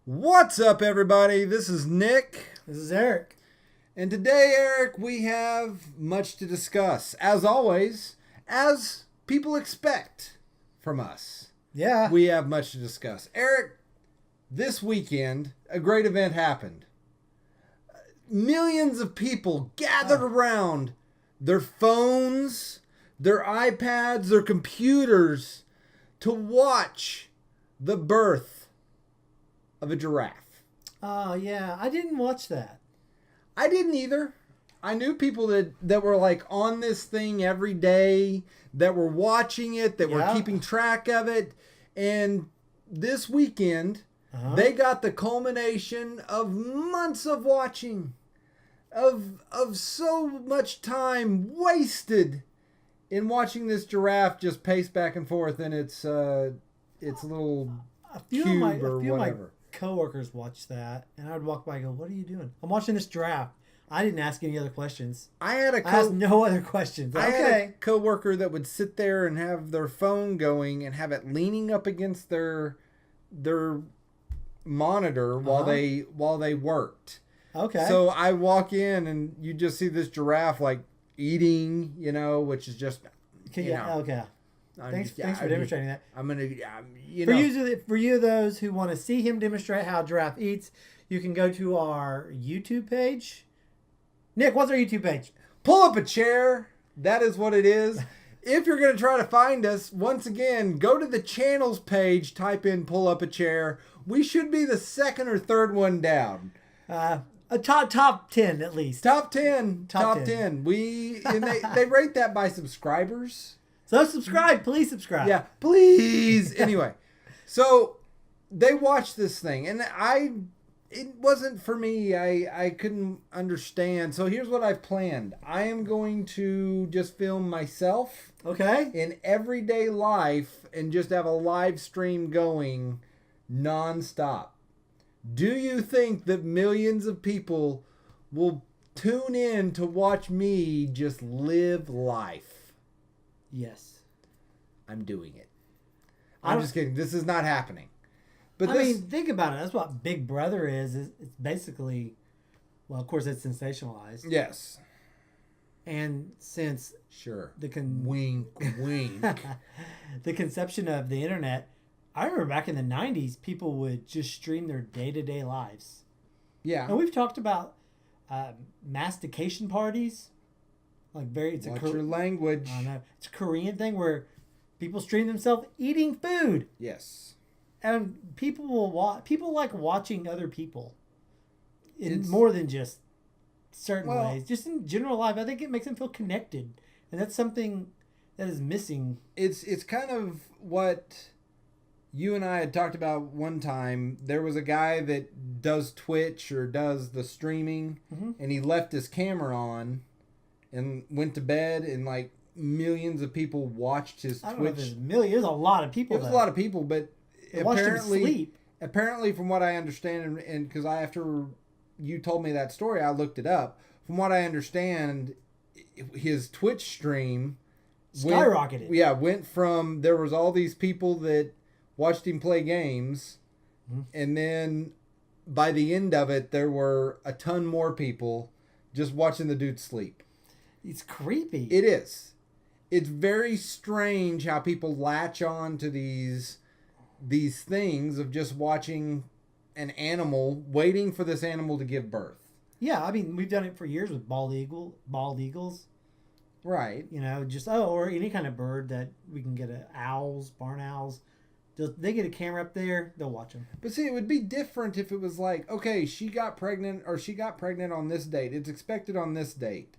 What's up, everybody? This is Nick. This is Eric. And today, Eric, we have much to discuss. As always, as people expect from us. Yeah. We have much to discuss. Eric, this weekend, a great event happened. Millions of people gathered around their phones, their iPads, their computers to watch the birth of a giraffe. Oh, yeah. I didn't watch that. I didn't either. I knew people that were like on this thing every day, that were watching it, that were keeping track of it. And this weekend, they got the culmination of months of watching, of so much time wasted in watching this giraffe just pace back and forth in its little cube or whatever. Coworkers watched that, and I would walk by and go, "What are you doing?" I'm watching this giraffe. I didn't ask any other questions. I asked no other questions. I had a coworker that would sit there and have their phone going and have it leaning up against their monitor while they worked. Okay. So I walk in and you just see this giraffe like eating, which is just Okay. Thanks for demonstrating that. I'm gonna, For you those who want to see him demonstrate how a giraffe eats, you can go to our YouTube page. Nick, what's our YouTube page? Pull up a chair. That is what it is. If you're gonna try to find us, once again, go to the channels page. Type in "pull up a chair." We should be the second or third one down. A top 10 at least. Top 10. Top 10. They rate that by subscribers. So subscribe, please subscribe. Yeah, please. Anyway, so they watched this thing, and it wasn't for me. I couldn't understand. So here's what I've planned. I am going to just film myself. Okay. In everyday life and just have a live stream going nonstop. Do you think that millions of people will tune in to watch me just live life? Yes. I'm doing it. I'm just kidding. This is not happening. But think about it. That's what Big Brother is. It's basically, well, of course, it's sensationalized. Yes. And since wink, wink. The conception of the internet, I remember back in the 90s, people would just stream their day-to-day lives. Yeah. And we've talked about mastication parties. Watch your language. I know. It's a Korean thing where people stream themselves eating food. Yes. And people will people like watching other people in more than just certain ways. Just in general life, I think it makes them feel connected. And that's something that is missing. It's kind of what you and I had talked about one time. There was a guy that does Twitch or does the streaming, and he left his camera on and went to bed, and like millions of people watched his Twitch. I don't know if there's millions. There's a lot of people. It was a lot of people, but watched him sleep. Apparently, from what I understand, and because after you told me that story, I looked it up. From what I understand, his Twitch stream skyrocketed. Went from there was all these people that watched him play games, and then by the end of it, there were a ton more people just watching the dude sleep. It's creepy. It is. It's very strange how people latch on to these things of just watching an animal, waiting for this animal to give birth. Yeah, I mean, we've done it for years with bald eagles. Right. Or any kind of bird that we can get owls, barn owls. They get a camera up there, they'll watch them. But see, it would be different if it was like, okay, she got pregnant on this date. It's expected on this date.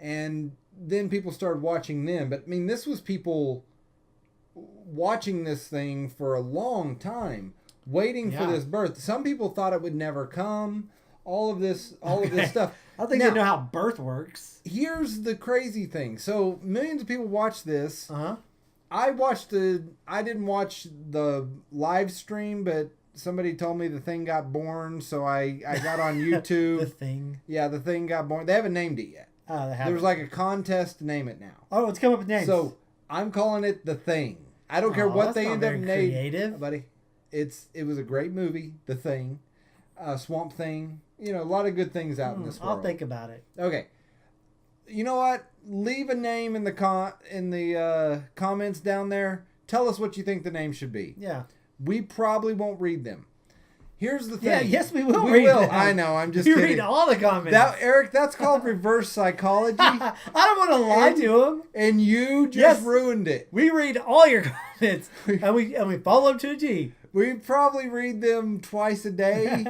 And then people started watching them. But I mean, this was people watching this thing for a long time, waiting for this birth. Some people thought it would never come. All of this stuff. I don't think they know how birth works. Here's the crazy thing. So millions of people watch this. I didn't watch the live stream, but somebody told me the thing got born, so I got on YouTube. The thing? Yeah, the thing got born. They haven't named it yet. Oh, they haven't. There's like a contest to name it now. Oh, it's come up with names. So I'm calling it The Thing. I don't care what they end up naming. Creative, buddy. It was a great movie, The Thing. Swamp Thing. You know, a lot of good things out in this world. I'll think about it. Okay. You know what? Leave a name in the comments down there. Tell us what you think the name should be. Yeah. We probably won't read them. Here's the thing. Yeah, yes, we will. We will. Them. I know. I'm just kidding. Read all the comments. Eric, that's called reverse psychology. I don't want to lie to him. And you just ruined it. We read all your comments, and we follow them to a G. We probably read them twice a day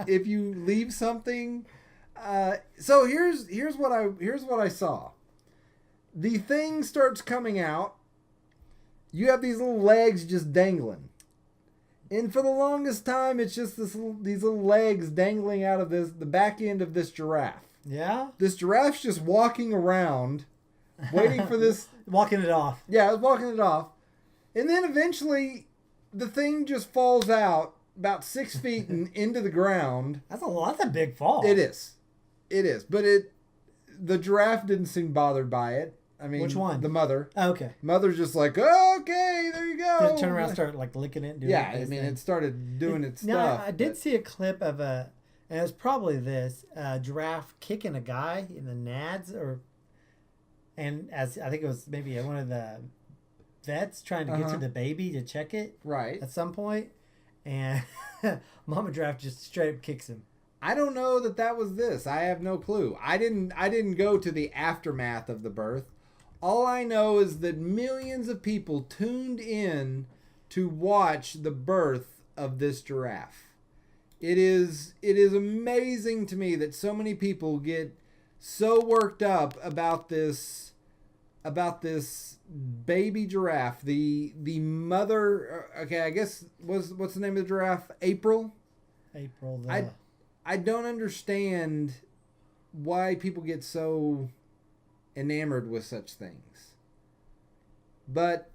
if you leave something. So here's what I saw. The thing starts coming out. You have these little legs just dangling. And for the longest time, it's just these little legs dangling out of the back end of this giraffe. Yeah? This giraffe's just walking around, waiting for this. Walking it off. Yeah, I was walking it off. And then eventually, the thing just falls out about 6 feet and into the ground. That's a big fall. It is. But the giraffe didn't seem bothered by it. I mean, which one? The mother. Oh, okay. Mother's just like, okay, there you go. Did it turn around and start like licking it? It started doing its stuff. Now, I did see a clip of and it was probably this giraffe kicking a guy in the nads, and as I think it was maybe one of the vets trying to get to the baby to check it. Right. At some point, and Mama Giraffe just straight up kicks him. I don't know that was this. I have no clue. I didn't go to the aftermath of the birth. All I know is that millions of people tuned in to watch the birth of this giraffe. It is amazing to me that so many people get so worked up about this baby giraffe. The mother, okay, I guess what's the name of the giraffe? April. I don't understand why people get so enamored with such things. But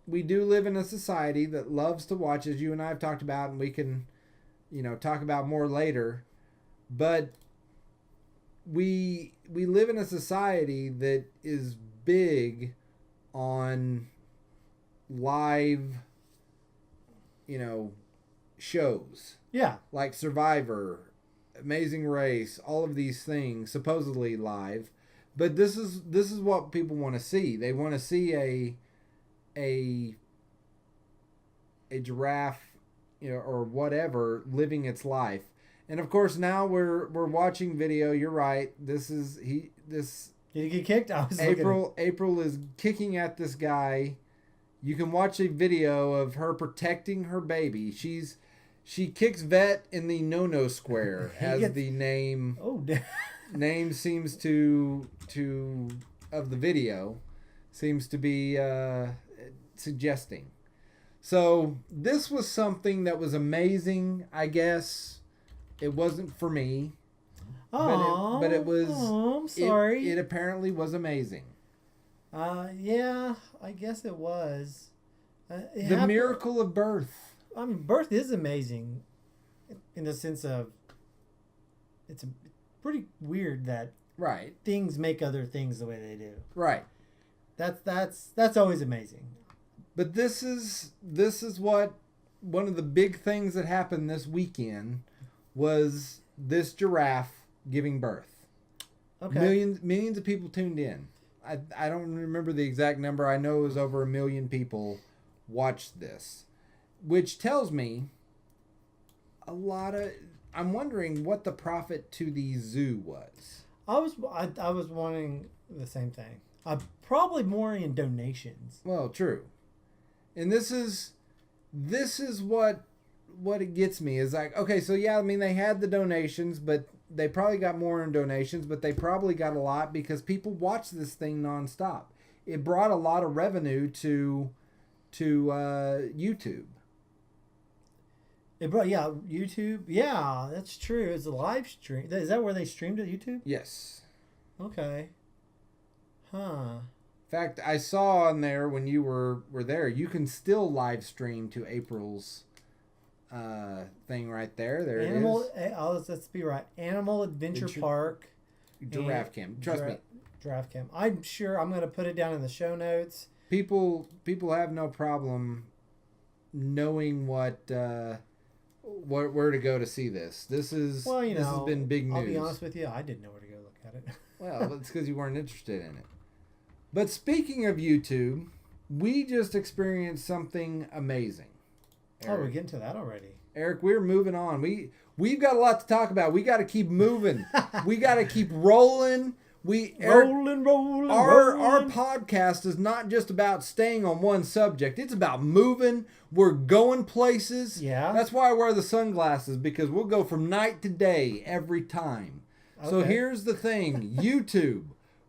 we do live in a society that loves to watch, as you and I have talked about, and we can, talk about more later. But we live in a society that is big on live, shows. Yeah. Like Survivor, Amazing Race, all of these things supposedly live, but this is what people want to see. They want to see a giraffe, or whatever, living its life. And of course now we're watching video. You're right. Did he get kicked? April is kicking at this guy. You can watch a video of her protecting her baby. She kicks Vet in the no-no square, as the name name seems to of the video seems to be suggesting. So this was something that was amazing. I guess it wasn't for me, but it was. Oh, I'm sorry. It apparently was amazing. Yeah, I guess it was. The miracle of birth. I mean, birth is amazing in the sense of it's pretty weird that things make other things the way they do. Right. That's always amazing. But this is what one of the big things that happened this weekend was this giraffe giving birth. Okay. Millions of people tuned in. I don't remember the exact number. I know it was over 1 million people watched this. Which tells me I'm wondering what the profit to the zoo was. I was wondering the same thing. Probably more in donations. Well, true. And this is what it gets me is like, okay, so yeah, I mean they had the donations, but they probably got more in donations, but they probably got a lot because people watch this thing nonstop. It brought a lot of revenue to YouTube. YouTube. Yeah, that's true. It's a live stream. Is that where they streamed it, YouTube? Yes. Okay. Huh. In fact, I saw on there when you were there, you can still live stream to April's thing right there. There it is. Let's be right. Animal Adventure Park. Giraffe Cam. Trust me. Giraffe Cam. I'm sure I'm going to put it down in the show notes. People have no problem knowing what where to go to see this. This has been big news. I'll be honest with you, I didn't know where to go look at it. Well, it's because you weren't interested in it. But speaking of YouTube, we just experienced something amazing. Eric. Oh, we're getting to that already. Eric, we're moving on. We've got a lot to talk about. We got to keep moving. We got to keep rolling. Rolling. Our podcast is not just about staying on one subject. It's about moving. We're going places. Yeah. That's why I wear the sunglasses, because we'll go from night to day every time. Okay. So here's the thing. YouTube.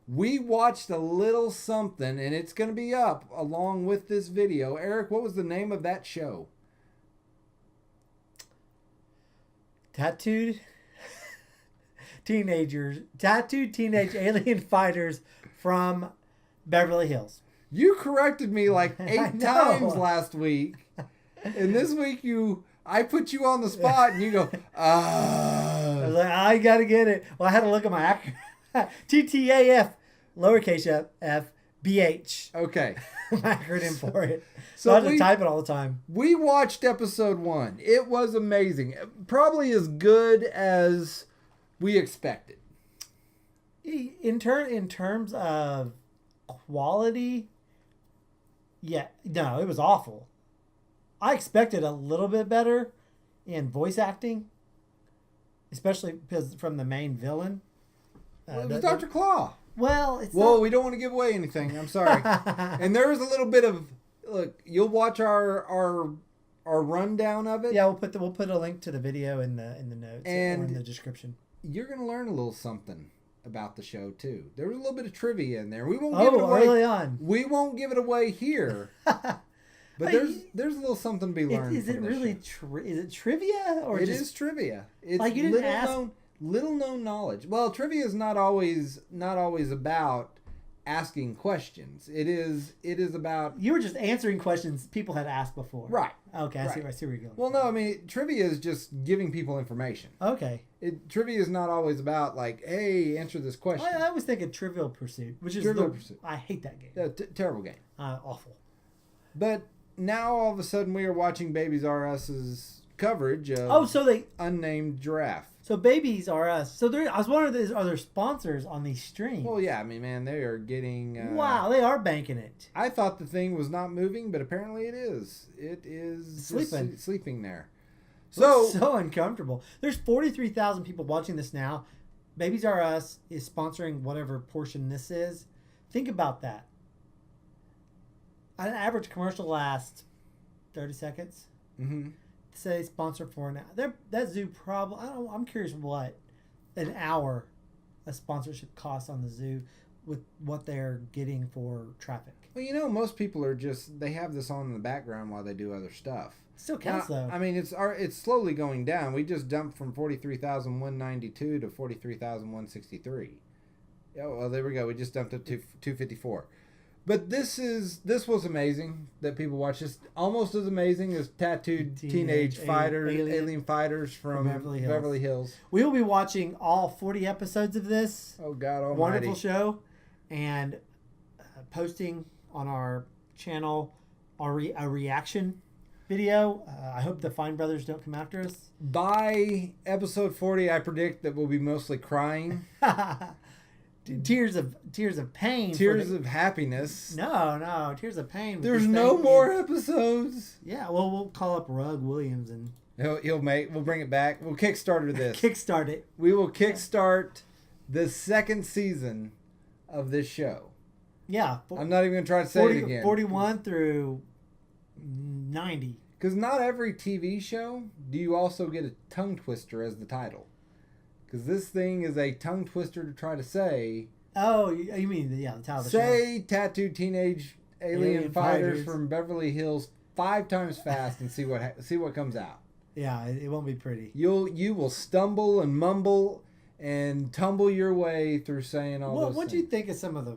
We watched a little something, and it's going to be up along with this video. Eric, what was the name of that show? Tattooed teenage alien fighters from Beverly Hills. You corrected me like 8 times last week. And this week I put you on the spot and you go, I was like, I got to get it. Well, I had to look at my acronym. TTAF, lowercase f, BH. Okay. My acronym for it. So I had to type it all the time. We watched episode 1. It was amazing. Probably as good as we expected. In terms of quality, yeah, no, it was awful. I expected a little bit better in voice acting, especially because from the main villain. It was Dr. Claw. Well, we don't want to give away anything. I'm sorry. And there was a little bit of look. You'll watch our rundown of it. Yeah, we'll put a link to the video in the notes and or in the description. You're gonna learn a little something about the show too. There was a little bit of trivia in there. We won't give it away early on. We won't give it away here. But there's a little something to be learned. Is it really is it trivia or it is trivia? It's like you didn't ask. Little known knowledge. Well, trivia is not always about asking questions. It is about... You were just answering questions people had asked before. Right. Okay, I see where you're going. Well, no, I mean, trivia is just giving people information. Okay. Trivia is not always about, like, hey, answer this question. I was thinking Trivial Pursuit, which is... Trivial Pursuit. I hate that game. Yeah, terrible game. Awful. But now, all of a sudden, we are watching Babies R Us's coverage of Unnamed Giraffe. So Babies R Us. So I was wondering, are there sponsors on these streams? Well, yeah. I mean, man, they are getting... wow, they are banking it. I thought the thing was not moving, but apparently it is. It is sleeping there. So uncomfortable. There's 43,000 people watching this now. Babies R Us is sponsoring whatever portion this is. Think about that. An average commercial lasts 30 seconds. Mm-hmm. Say sponsor for an hour. That zoo probably... I'm curious what an hour a sponsorship costs on the zoo with what they're getting for traffic. Well, most people are they have this on in the background while they do other stuff. Still counts though. I mean, it's slowly going down. We just dumped from 43,192 to 43,163. Yeah, well, there we go. We just dumped up to 254. But this was amazing that people watch this. Almost as amazing as tattooed teenage alien fighters from Beverly Hills. We will be watching all 40 episodes of this. Oh, God almighty. Wonderful show. And posting on our channel a reaction video. I hope the Fine Brothers don't come after us. By episode 40, I predict that we'll be mostly crying. Tears of pain. Tears of happiness. No, tears of pain. There's no more episodes. Yeah, well, we'll call up Rug Williams and we'll bring it back. We'll Kickstarter this. Kickstart it. We will kickstart the second season of this show. Yeah. I'm not even going to try to say it again. 41 through 90. Because not every TV show do you also get a tongue twister as the title. Because this thing is a tongue twister to try to say. Oh, you mean the title of the show? Say tattooed teenage alien fighters from Beverly Hills 5 times fast and see what comes out. Yeah, it won't be pretty. You will stumble and mumble and tumble your way through saying all those things. What do you think of some of the?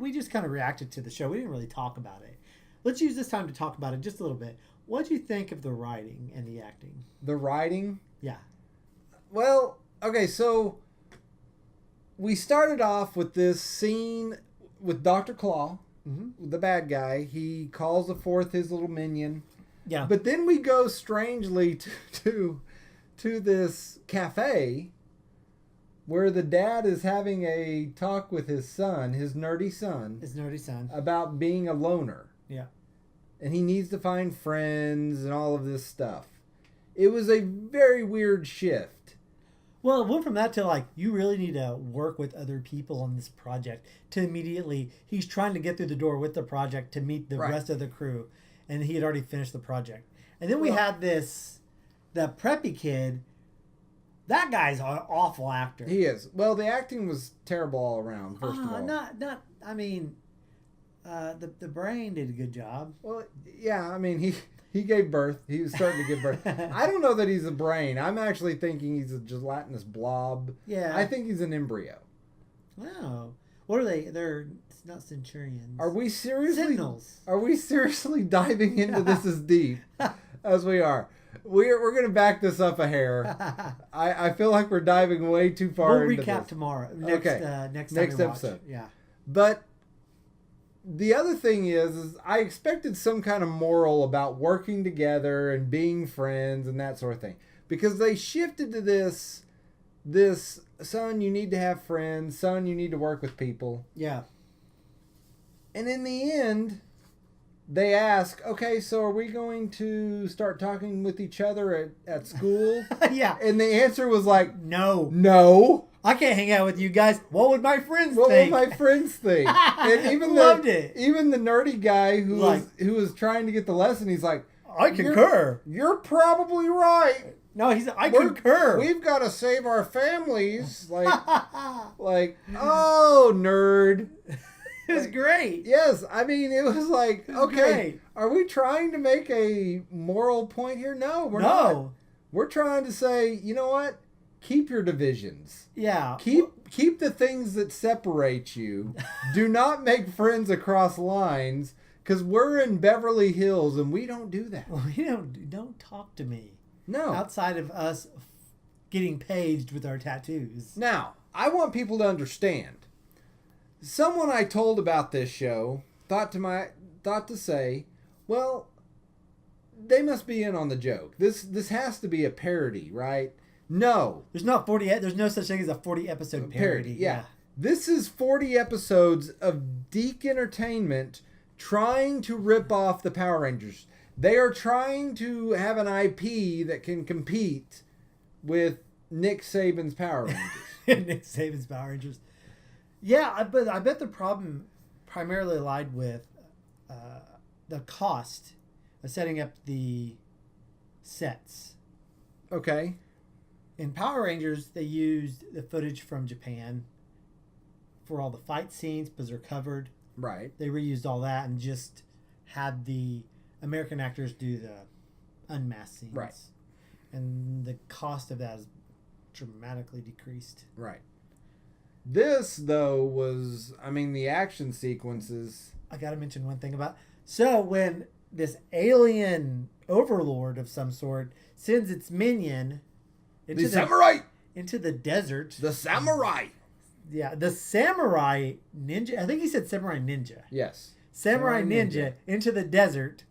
We just kind of reacted to the show. We didn't really talk about it. Let's use this time to talk about it just a little bit. What do you think of the writing and the acting? The writing? Yeah. Well, okay, so we started off with this scene with Dr. Claw, the bad guy. He calls forth his little minion. Yeah. But then we go strangely to this cafe where the dad is having a talk with his son, his nerdy son, about being a loner. Yeah. And he needs to find friends and all of this stuff. It was a very weird shift. Well, it went from that to like, you really need to work with other people on this project, to immediately, he's trying to get through the door with the project to meet the rest of the crew. And he had already finished the project. And then we had the preppy kid. That guy's an awful actor. He is. Well, the acting was terrible all around, first of all. I mean, the brain did a good job. Well, yeah, I mean, he gave birth. He was starting to give birth. I don't know that he's a brain. I'm actually thinking he's a gelatinous blob. Yeah. I think he's an embryo. Wow. What are they? They're not centurions. Are we seriously? Sentinels. Are we seriously diving into this as deep as we are? We're going to back this up a hair. I feel like we're diving way too far into this. We'll recap tomorrow. Next episode. Yeah. But the other thing is I expected some kind of moral about working together and being friends and that sort of thing. Because they shifted to this, son, you need to have friends. Son, you need to work with people. Yeah. And in the end, they ask, okay, so are we going to start talking with each other at school? Yeah. And the answer was like, no. I can't hang out with you guys. What would my friends think? What would my friends think? And even even the nerdy guy who was trying to get the lesson, he's like, I concur. You're probably right. No, I concur. We've got to save our families. Like, oh, nerd. It was great. Yes, I mean, it was like, okay, are we trying to make a moral point here? No, we're not. We're trying to say, you know what? Keep your divisions. Yeah. Keep the things that separate you. Do not make friends across lines, because we're in Beverly Hills and we don't do that. Well, don't talk to me. No. Outside of us getting paged with our tattoos. Now, I want people to understand. Someone I told about this show thought to say, well, they must be in on the joke. This has to be a parody, right? No. There's no such thing as a 40 episode parody. Yeah. This is 40 episodes of Deke Entertainment trying to rip off the Power Rangers. They are trying to have an IP that can compete with Nick Saban's Power Rangers. Nick Saban's Power Rangers. Yeah, I bet the problem primarily lied with the cost of setting up the sets. Okay. In Power Rangers, they used the footage from Japan for all the fight scenes because they're covered. Right. They reused all that and just had the American actors do the unmasked scenes. Right. And the cost of that is dramatically decreased. Right. This, though, was, the action sequences. I got to mention one thing about... So, when this alien overlord of some sort sends its minion... The samurai! Into the desert. The samurai! Yeah, the samurai ninja... I think he said samurai ninja. Yes. Samurai ninja into the desert.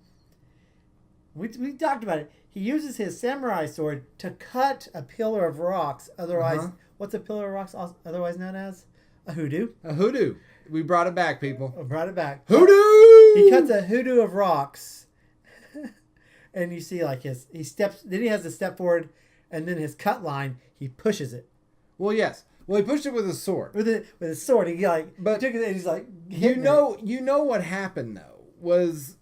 We talked about it. He uses his samurai sword to cut a pillar of rocks, otherwise... What's a pillar of rocks otherwise known as? A hoodoo. A hoodoo. We brought it back, people. We brought it back. Hoodoo! He cuts a hoodoo of rocks. And you see like he steps, then he has to step forward, and then his cut line, he pushes it. Well, yes. Well, he pushed it with his sword. With his sword. He took it and he's like, you know what happened though was.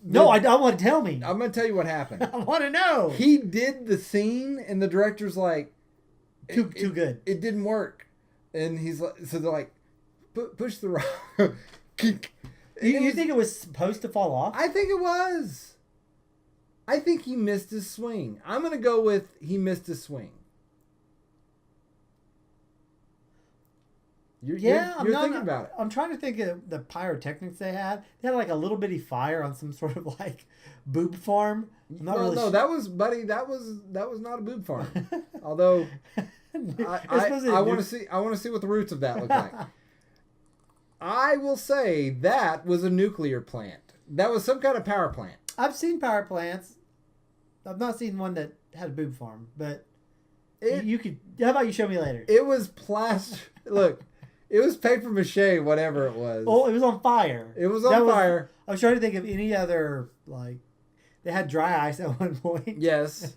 No, I want to tell me. I'm going to tell you what happened. I want to know. He did the scene, and the director's like, Too good. It didn't work, and he's like, so they're like, push the rock. You think it was supposed to fall off? I think it was. I think he missed his swing. I'm gonna go with he missed his swing. You're thinking about it. I'm trying to think of the pyrotechnics they had. They had like a little bitty fire on some sort of like boob farm. That was not a boob farm. Although I want to see what the roots of that look like. I will say that was a nuclear plant. That was some kind of power plant. I've seen power plants. I've not seen one that had a boob farm, but you could. How about you show me later? It was plastic. Look, it was paper mache, whatever it was. Oh, it was on fire. It was on fire. I was trying to think of any other, like, they had dry ice at one point. Yes.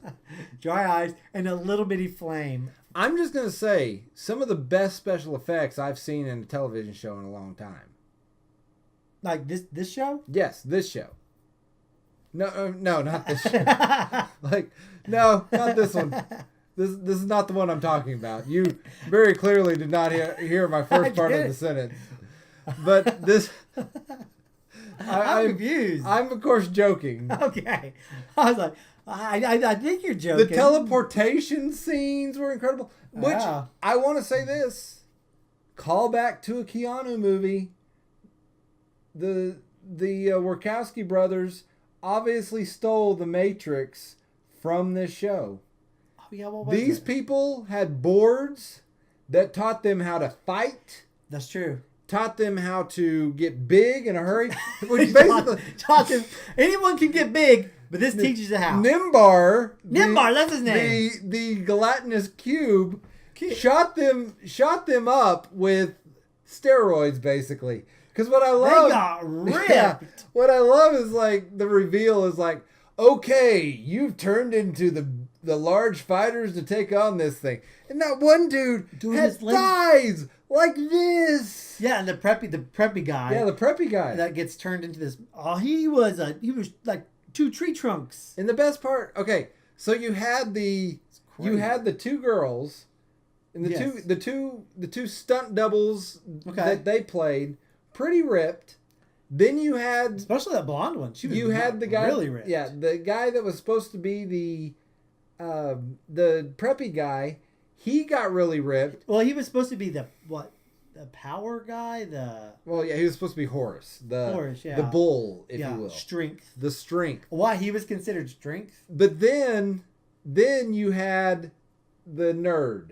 Dry ice and a little bitty flame. I'm just going to say, some of the best special effects I've seen in a television show in a long time. Like this show? Yes, this show. No, not this show. No, not this one. This is not the one I'm talking about. You very clearly did not hear my first part of the sentence. But this... I'm confused. I'm, of course, joking. Okay. I was like, I think you're joking. The teleportation scenes were incredible. Which, I want to say this. Call back to a Keanu movie. The Wachowski brothers obviously stole the Matrix from this show. Oh, yeah, what was These people had boards that taught them how to fight. That's true. Taught them how to get big in a hurry. Which basically taught them anyone can get big, but this teaches you how. Nimbar, that's his name. The gelatinous cube shot them up with steroids, basically. Because what I love, they got ripped. Yeah, what I love is like the reveal is like, okay, you've turned into the large fighters to take on this thing, and that one dude has thighs like this. Yeah, and the preppy guy. Yeah, the preppy guy that gets turned into this. Oh, he was like 2 tree trunks. And the best part, okay, so you had the two girls, and the two stunt doubles that they played, pretty ripped. Then you had, especially that blonde one. You had the guy really ripped. Yeah, the guy that was supposed to be the preppy guy. He got really ripped. Well, he was supposed to be the power guy. He was supposed to be Horus. Yeah. The bull, if you will. Strength. The strength. Why he was considered strength? But then you had the nerd,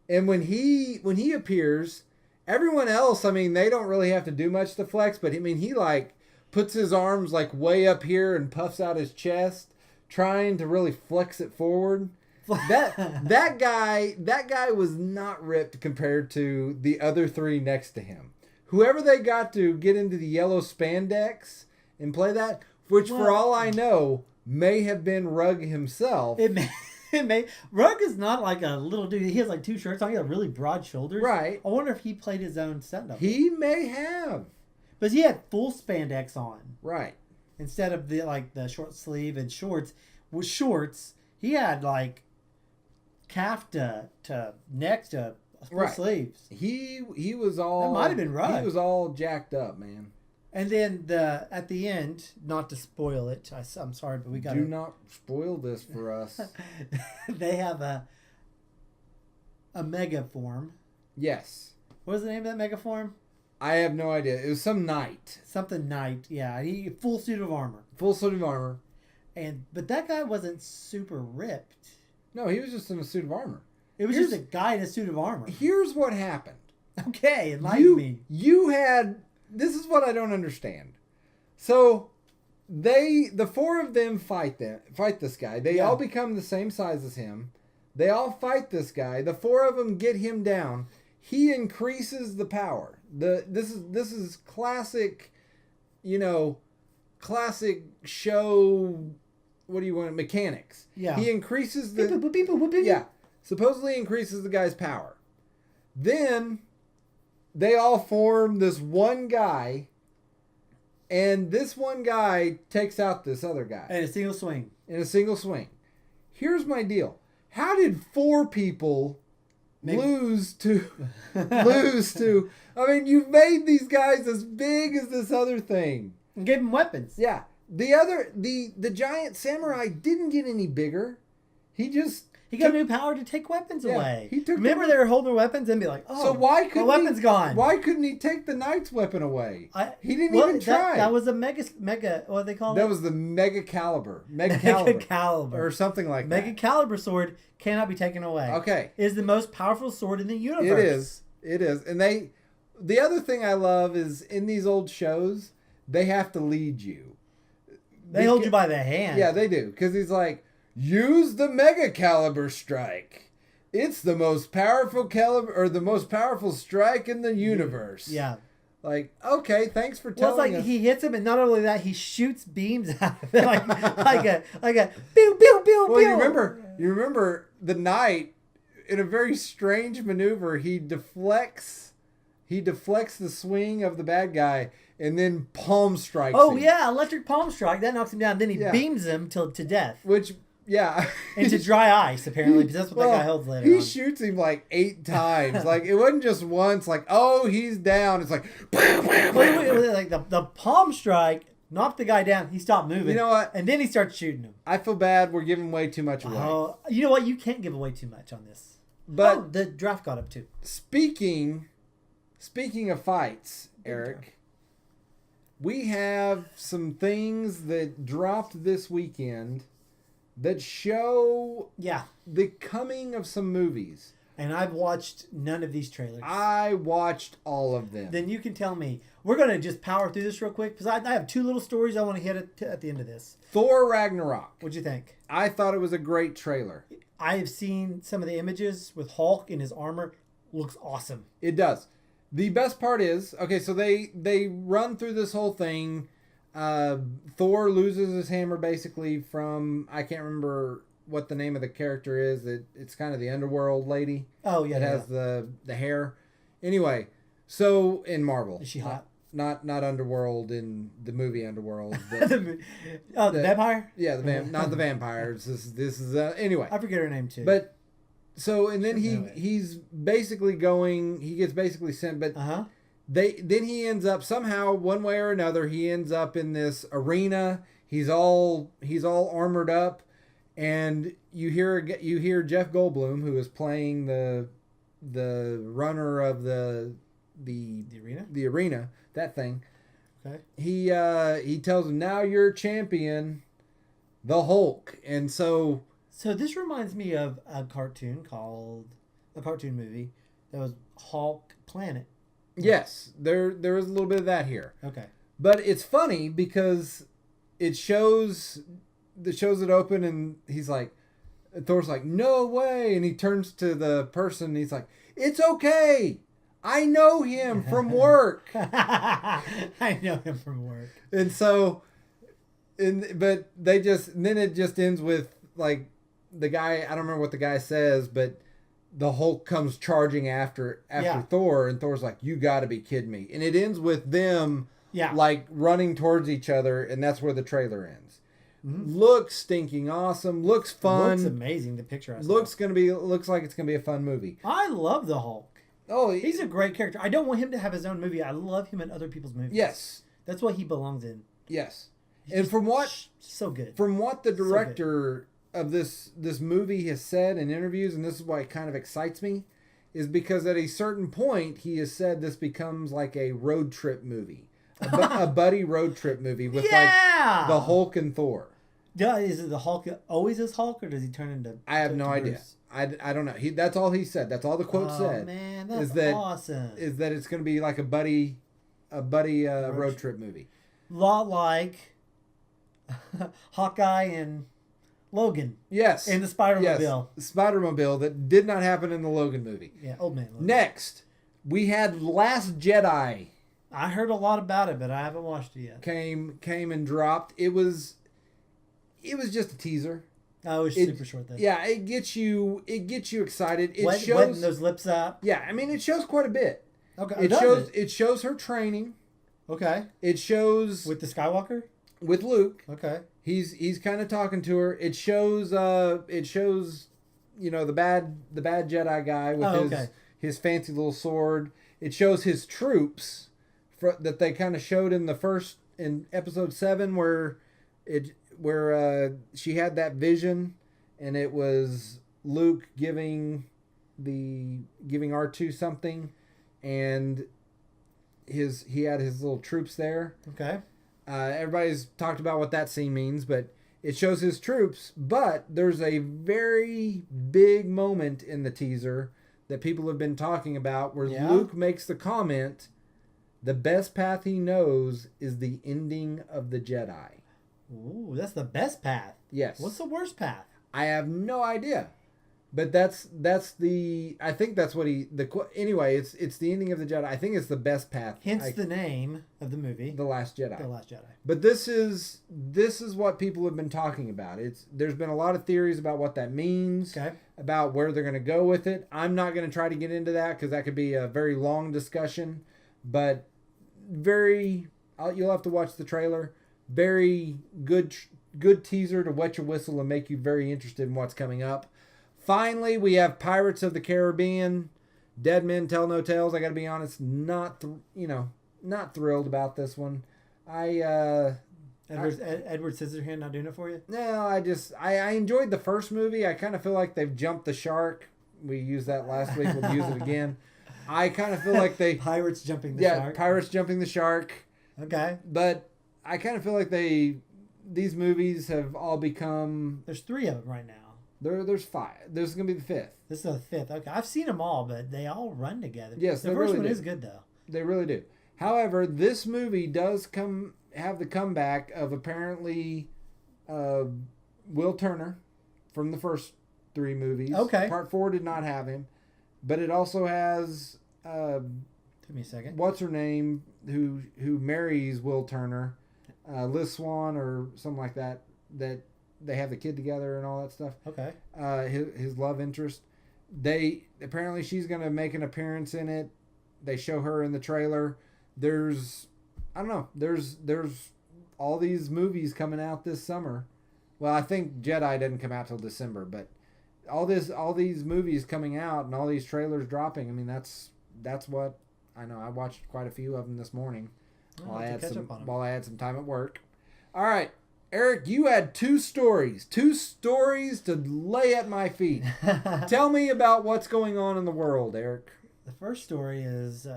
and when he appears, everyone else, I mean, they don't really have to do much to flex. But I mean, he like puts his arms like way up here and puffs out his chest, trying to really flex it forward. That guy was not ripped compared to the other 3 next to him. Whoever they got to get into the yellow spandex and play that, which for all I know may have been Rugg himself. It may. Rugg is not like a little dude. He has like 2 shirts on. He has really broad shoulders. Right. I wonder if he played his own stunt double. He may have, but he had full spandex on. Right. Instead of the short sleeve and shorts. With shorts, he had like calf to neck to full sleeves. He was all... That might have been Rugg. He was all jacked up, man. And then at the end, not to spoil it, I'm sorry, but we got do not spoil this for us. They have a mega form. Yes. What was the name of that mega form? I have no idea. It was some knight. Something knight, yeah. He full suit of armor. Full suit of armor. But that guy wasn't super ripped. No, he was just in a suit of armor. It was just a guy in a suit of armor. Here's what happened. Okay, enlighten me. You had... This is what I don't understand. So, the 4 of them fight this guy. They all become the same size as him. They all fight this guy. The 4 of them get him down. He increases the power. This is classic, classic show... What do you want? Mechanics. Yeah. He increases the... Yeah. Supposedly increases the guy's power. Then they all form this one guy, and this one guy takes out this other guy. In a single swing. Here's my deal. How did 4 people lose to... I mean, you've made these guys as big as this other thing. And gave them weapons. Yeah. The giant samurai didn't get any bigger. He got new power to take weapons away. Remember they were holding their weapons and be like, so why couldn't my weapon's gone? Why couldn't he take the knight's weapon away? He didn't even try. That was a mega. What they call it? That was the mega caliber, or something like that. Mega caliber sword cannot be taken away. Okay, it is the most powerful sword in the universe. It is, and the other thing I love is in these old shows they have to lead you. They hold you by the hand. Yeah, they do. Because he's like, use the mega caliber strike. It's the most powerful caliber, or the most powerful strike in the universe. Yeah. Like, okay, thanks for telling us. Well, it's like he hits him, and not only that, he shoots beams out of it, like a pew pew pew. Well, you remember the knight, in a very strange maneuver, he deflects the swing of the bad guy and then palm strikes him. Oh yeah, electric palm strike that knocks him down. Then he beams him to death. Which. Yeah. Into dry ice, apparently, because that's what that guy holds later He shoots him like 8 times. Like, it wasn't just once, like, oh, he's down. It's like... Like the palm strike knocked the guy down. He stopped moving. You know what? And then he starts shooting him. I feel bad. We're giving way too much away. Oh, you know what? You can't give away too much on this. But the draft got up too. Speaking of fights, Eric, we have some things that dropped this weekend that show the coming of some movies. And I've watched none of these trailers. I watched all of them. Then you can tell me. We're going to just power through this real quick because I have 2 little stories I want to hit at the end of this. Thor Ragnarok. What'd you think? I thought it was a great trailer. I have seen some of the images with Hulk in his armor. Looks awesome. It does. The best part is, okay, so they run through this whole thing. Thor loses his hammer basically from, I can't remember what the name of the character is. It's kind of the underworld lady. Oh yeah, it has the hair. Anyway, so in Marvel, is she hot? Not underworld in the movie Underworld. The vampire? Yeah, not the vampires. This is anyway. I forget her name too. But so and then he's basically going. He gets basically sent, but then he ends up somehow, one way or another, he ends up in this arena. He's all armored up, and you hear Jeff Goldblum, who is playing the runner of the arena, that thing. Okay. He tells him, now you're champion, the Hulk, and so this reminds me of a cartoon movie that was Hulk Planet. Yes, there is a little bit of that here. Okay. But it's funny because it shows it open, and he's like, Thor's like, no way, and he turns to the person, and he's like, it's okay, I know him from work. I know him from work. And so, but then it just ends with like the guy. I don't remember what the guy says, but the Hulk comes charging after Thor, and Thor's like, you got to be kidding me. And it ends with them like running towards each other, and that's where the trailer ends. Mm-hmm. Looks stinking awesome. Looks fun. Looks amazing. The picture I saw. Looks like it's gonna be a fun movie. I love the Hulk. Oh, he's a great character. I don't want him to have his own movie. I love him in other people's movies. Yes, that's what he belongs in. Yes, and from what the director of this movie has said in interviews, and this is why it kind of excites me, is because at a certain point he has said this becomes like a road trip movie, a buddy road trip movie with like the Hulk and Thor. Is it the Hulk always is Hulk, or does he turn into? I have no idea. I don't know. That's all he said. That's all the quote said. Oh man, that's awesome. Is that it's going to be like a buddy road trip movie. Lot like Hawkeye and Logan. Yes. In the Spider-Mobile. Yes. The Spider-Mobile that did not happen in the Logan movie. Yeah, old man Logan. Next, we had Last Jedi. I heard a lot about it, but I haven't watched it yet. Came and dropped. It was just a teaser. Oh, it's super short then. Yeah, it gets you excited. Wetting those lips up. Yeah, I mean it shows quite a bit. Okay. It shows her training. Okay. It shows with the Skywalker? With Luke. Okay. He's kind of talking to her. It shows the bad Jedi guy with his fancy little sword. It shows his troops that they kind of showed in episode 7 where she had that vision, and it was Luke giving R2 something, and he had his little troops there. Okay. Everybody's talked about what that scene means, but it shows his troops. But there's a very big moment in the teaser that people have been talking about where Luke makes the comment, the best path he knows is the ending of the Jedi. Ooh, that's the best path. Yes. What's the worst path? I have no idea. But that's the I think that's what anyway, it's the ending of the Jedi. I think it's the best path. Hence the name of the movie. The Last Jedi. The Last Jedi. But this is what people have been talking about. There's been a lot of theories about what that means, about where they're going to go with it. I'm not going to try to get into that because that could be a very long discussion, but you'll have to watch the trailer. Very good teaser to wet your whistle and make you very interested in what's coming up. Finally, we have Pirates of the Caribbean. Dead Men Tell No Tales. I got to be honest, not thrilled about this one. Edward Scissorhand not doing it for you? No, I enjoyed the first movie. I kind of feel like they've jumped the shark. We used that last week. We'll use it again. I kind of feel like Pirates jumping the shark. Yeah, Pirates jumping the shark. Okay. But I kind of feel like these movies have all become... There's 3 of them right now. There's 5. There's going to be the 5th. This is the 5th. Okay. I've seen them all, but they all run together. Yes, the first one is good, though. They really do. However, this movie does have the comeback of apparently Will Turner from the first 3 movies. Okay. Part 4 did not have him. But it also has... Give me a second. What's her name? Who marries Will Turner? Liz Swan or something like that. That they have the kid together and all that stuff. Okay. His love interest. Apparently she's going to make an appearance in it. They show her in the trailer. There's all these movies coming out this summer. Well, I think Jedi didn't come out till December, but all these movies coming out and all these trailers dropping. I mean, that's what I know. I watched quite a few of them this morning while I had some time at work. All right, Eric, you had 2 stories to lay at my feet. Tell me about what's going on in the world, Eric. The first story is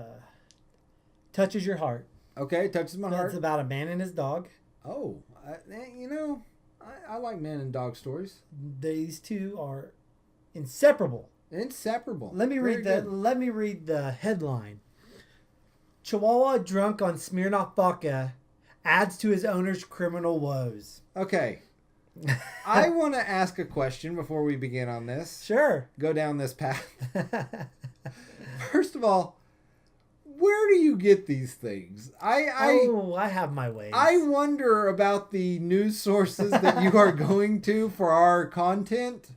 touches your heart. Okay, touches my heart. It's about a man and his dog. Oh, I like man and dog stories. These 2 are inseparable. Inseparable. Let me read the headline. Chihuahua drunk on Smirnoff Vodka adds to his owner's criminal woes. Okay. I want to ask a question before we begin on this. Sure. Go down this path. First of all, where do you get these things? I have my ways. I wonder about the news sources that you are going to for our content.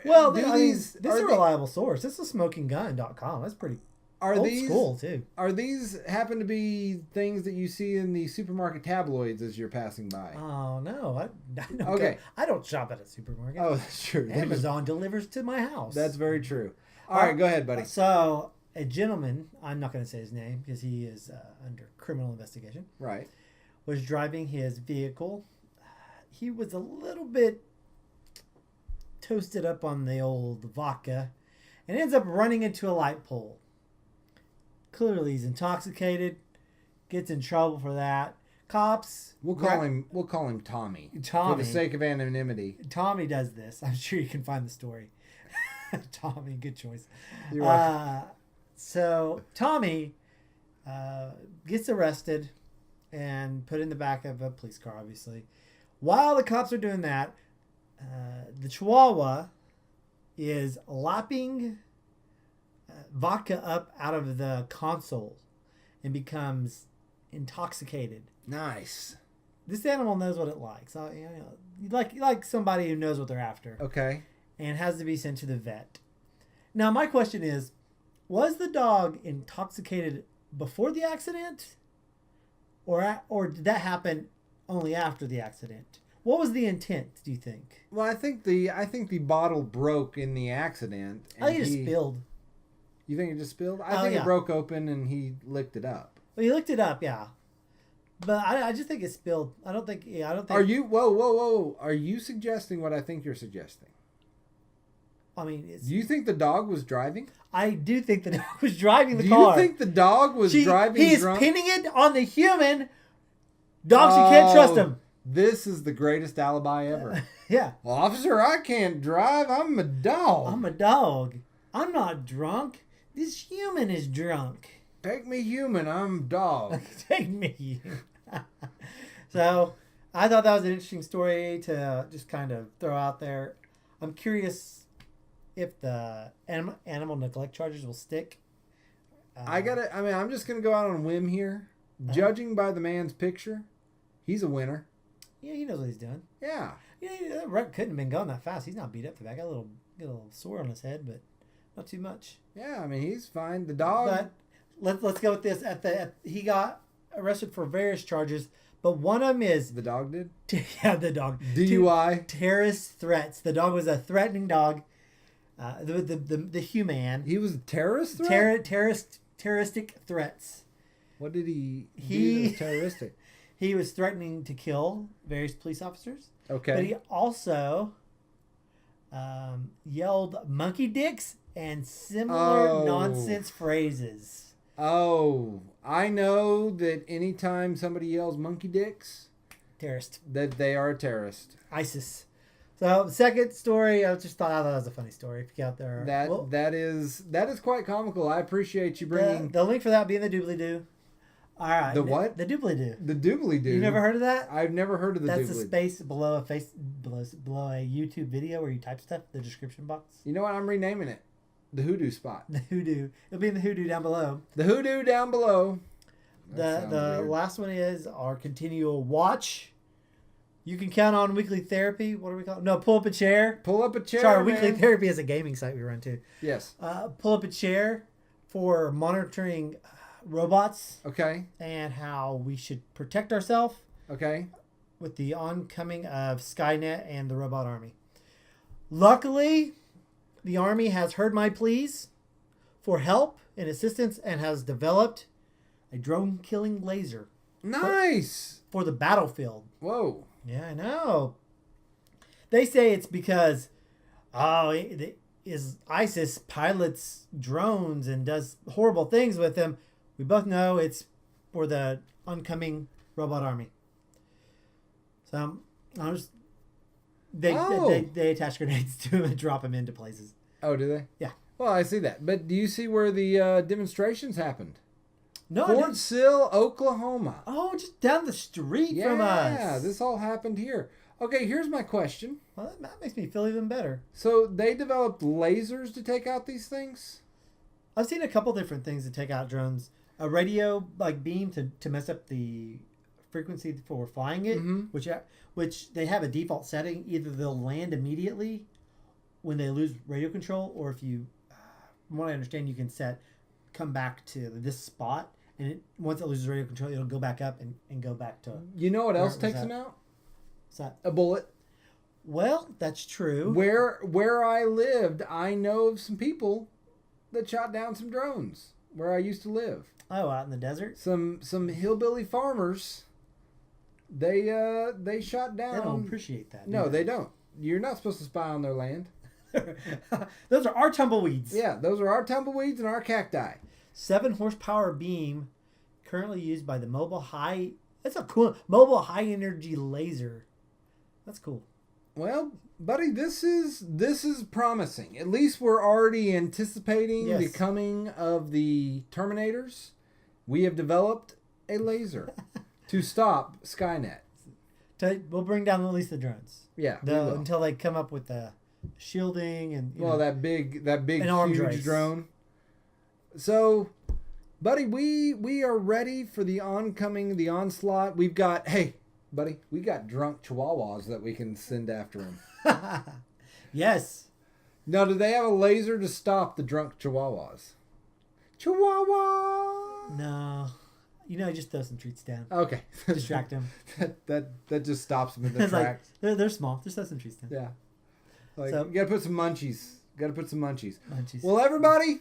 This is a reliable source. This is smokinggun.com. That's pretty old school, too. Are these happen to be things that you see in the supermarket tabloids as you're passing by? Oh, no. I don't shop at a supermarket. Oh, that's true. Amazon delivers to my house. That's very true. All right, go ahead, buddy. So, a gentleman, I'm not going to say his name because he is under criminal investigation. Right. Was driving his vehicle. He was a little bit toasted up on the old vodka and ends up running into a light pole. Clearly he's intoxicated, gets in trouble for that. Cops, we'll call him Tommy for the sake of anonymity. Tommy does this. I'm sure you can find the story. Tommy, good choice. You're welcome. So Tommy gets arrested and put in the back of a police car, obviously. While the cops are doing that, the Chihuahua is lapping vodka up out of the console and becomes intoxicated. Nice. This animal knows what it likes. You like somebody who knows what they're after. Okay. And has to be sent to the vet. Now, my question is, was the dog intoxicated before the accident? Or did that happen only after the accident? What was the intent, do you think? Well, I think the bottle broke in the accident. I think it just spilled. You think it just spilled? I think it broke open and he licked it up. Well, he licked it up, yeah. But I just think it spilled. I don't think. Are you? Whoa! Are you suggesting what I think you're suggesting? I mean, do you think the dog was driving? I do think the dog was driving the car. Do you think the dog was driving? He is pinning it on the human. Dogs, you can't trust him. This is the greatest alibi ever. Yeah. Well, officer, I can't drive. I'm a dog. I'm a dog. I'm not drunk. This human is drunk. Take me human. I'm dog. Take me. So, I thought that was an interesting story to just kind of throw out there. I'm curious if the animal neglect charges will stick. I'm just going to go out on a whim here. Judging by the man's picture, he's a winner. Yeah, he knows what he's doing. Yeah. That wreck couldn't have been going that fast. He's not beat up for that. Got a little sore on his head, but not too much. Yeah, I mean, he's fine. The dog. But let's go with this. He got arrested for various charges, but one of them is the dog did. Yeah, the dog. DUI. Terrorist threats. The dog was a threatening dog. The human. He was a terrorist threat. Terroristic threats. What did he do that was terroristic? He was threatening to kill various police officers. Okay. But he also yelled monkey dicks and similar nonsense phrases. Oh, I know that anytime somebody yells monkey dicks, terrorist, that they are a terrorist. ISIS. So the second story, I just thought that was a funny story. If you get out there, that is quite comical. I appreciate you bringing the link for that being the doobly-doo. All right. The what? The doobly-doo. The doobly-doo. You never heard of that? I've never heard of the doobly-doo. That's the space below a YouTube video where you type stuff, the description box. You know what? I'm renaming it. The hoodoo spot. The hoodoo. It'll be in the hoodoo down below. The hoodoo down below. The last one is our continual watch. You can count on weekly therapy. What do we call it? No, pull up a chair. Pull up a chair. Sorry, weekly therapy is a gaming site we run too. Yes. Pull up a chair for monitoring robots. Okay. And how we should protect ourselves. Okay. With the oncoming of Skynet and the robot army. Luckily, the army has heard my pleas for help and assistance and has developed a drone killing laser. Nice. For the battlefield. Whoa. Yeah, I know. They say it's because ISIS pilots drones and does horrible things with them. We both know it's for the oncoming robot army. So they attach grenades to them and drop them into places. Oh, do they? Yeah. Well, I see that. But do you see where the demonstrations happened? No, Fort Sill, Oklahoma. Oh, just down the street from us. Yeah, this all happened here. Okay, here's my question. Well, that makes me feel even better. So they developed lasers to take out these things? I've seen a couple different things to take out drones. A radio beam to mess up the frequency for flying it, which they have a default setting. Either they'll land immediately when they lose radio control, or if you, from what I understand, you can come back to this spot. And once it loses radio control, it'll go back up and go back to... You know what else takes them out? What's that? A bullet. Well, that's true. Where I lived, I know of some people that shot down some drones where I used to live. Oh, out in the desert? Some hillbilly farmers, they shot down... They don't appreciate that. No, they don't. You're not supposed to spy on their land. Those are our tumbleweeds. Yeah, those are our tumbleweeds and our cacti. 7 horsepower beam currently used by the mobile high energy laser. That's cool. Well, buddy, this is promising. At least we're already anticipating the coming of the Terminators. We have developed a laser to stop Skynet. We'll bring down at least the drones. Yeah, until they come up with the shielding and that big huge drone. So, buddy, we are ready for the onslaught. We got drunk chihuahuas that we can send after him. Yes. Now, do they have a laser to stop the drunk chihuahuas? Chihuahua. No. Just throw some treats down. Okay. Distract them. that just stops them in the tracks. They're small. Just throw some treats down. Yeah. You gotta put some munchies. Munchies. Well, everybody,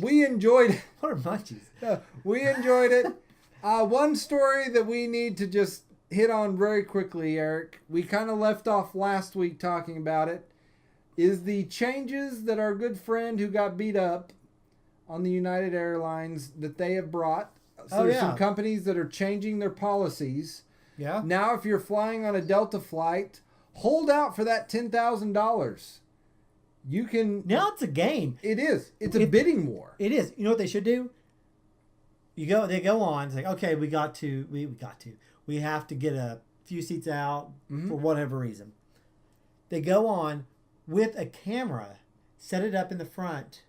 we enjoyed it. What are munchies? We enjoyed it. One story that we need to just hit on very quickly, Eric, we kind of left off last week talking about it, is the changes that our good friend who got beat up on the United Airlines that they have brought. So there's some companies that are changing their policies. Yeah. Now, if you're flying on a Delta flight, hold out for that $10,000. You can... Now it's a game. It is. It's a bidding war. It is. You know what they should do? They go on. It's like, okay, we have to get a few seats out for whatever reason. They go on with a camera, set it up in the front,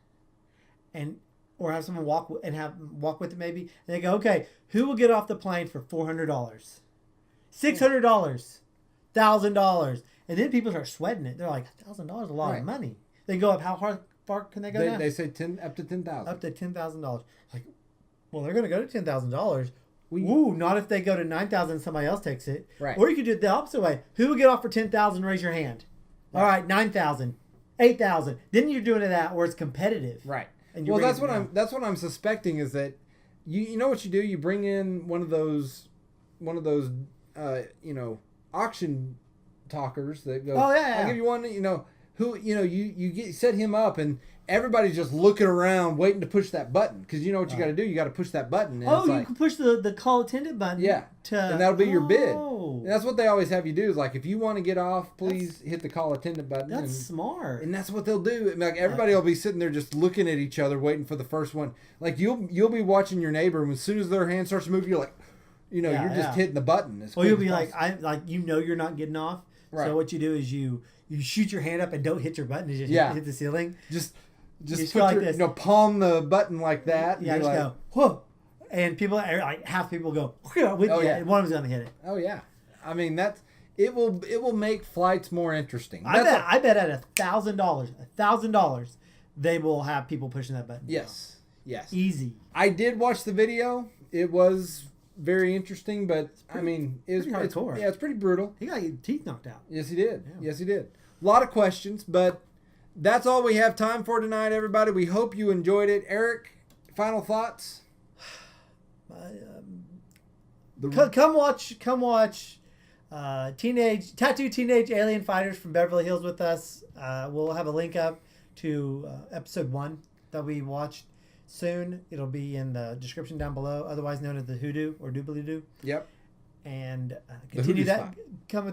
or have someone walk with it maybe. And they go, okay, who will get off the plane for $400, $600, $1,000, and then people start sweating it. They're like, $1,000 is a lot of money. They go up. How far can they go now? They say up to $10,000. Up to $10,000. Like, well, they're going to go to $10,000. Ooh, not if they go to $9,000 and somebody else takes it. Right. Or you could do it the opposite way. Who will get off for $10,000? Raise your hand. Right. All right, $9,000, $8,000. Then you're doing it where it's competitive. Right. And well, that's what I'm suspecting is that you know what you do. You bring in one of those auction talkers that go. Oh yeah. I'll give you one. You set him up and everybody's just looking around waiting to push that button because you know what you got to do. You got to push that button. And you can push the call attendant button. Yeah. And that'll be your bid. And that's what they always have you do is like if you want to get off, please hit the call attendant button. That's smart. And that's what they'll do. Like everybody will be sitting there just looking at each other, waiting for the first one. Like you'll be watching your neighbor, and as soon as their hand starts to move, you're like, you're just hitting the button. Or you'll be like, you're not getting off. Right. So what you do is you shoot your hand up and don't hit your button. You just hit the ceiling. Just put your palm the button like that. Yeah, just go whoa, and people half people go with you. And one of them's gonna hit it. Oh yeah, I mean it will make flights more interesting. I bet at $1,000 they will have people pushing that button. Yes, easy. I did watch the video. It was very interesting, but it's hardcore. It's pretty brutal. He got his teeth knocked out. Yes, he did. Yeah. Yes, he did. A lot of questions, but that's all we have time for tonight, everybody. We hope you enjoyed it. Eric, final thoughts? Come watch Tattoo Teenage Alien Fighters from Beverly Hills with us. We'll have a link up to episode 1 that we watched soon. It'll be in the description down below, otherwise known as the Hoodoo or Doobly-Doo. Yep. And continue that. Come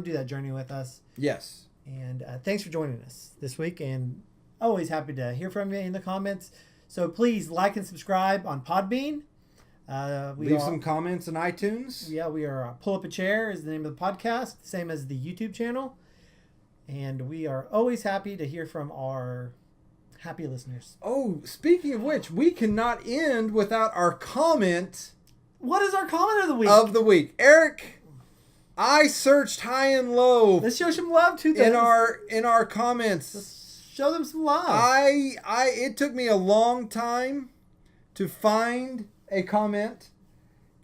do that journey with us. Yes. And thanks for joining us this week. And always happy to hear from you in the comments. So please like and subscribe on Podbean. Leave some comments on iTunes. Yeah, we are Pull Up a Chair is the name of the podcast, same as the YouTube channel. And we are always happy to hear from our happy listeners. Oh, speaking of which, we cannot end without our comment. What is our comment of the week? Eric, I searched high and low. Let's show some love to them. In our comments. Let's show them some love. It took me a long time to find a comment.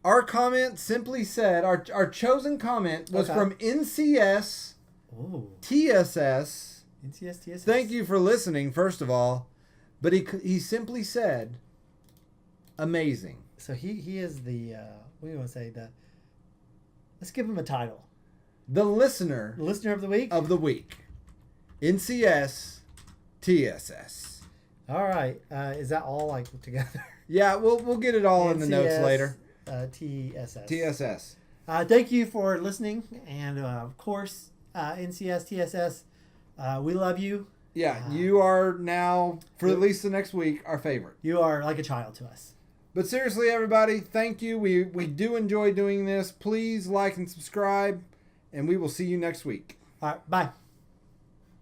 Our comment simply said, our chosen comment was from NCS TSS. NCS TSS. Thank you for listening, first of all. But he simply said, amazing. So he is the, what do you want to say? Let's give him a title. The listener. The listener of the week? Of the week. NCS TSS. All right. Is that all like together? Yeah, we'll get it all in the notes later. TSS. TSS. Thank you for listening. And of course, NCS TSS, we love you. Yeah, you are now, for at least the next week, our favorite. You are like a child to us. But seriously, everybody, thank you. We do enjoy doing this. Please like and subscribe, and we will see you next week. All right, bye.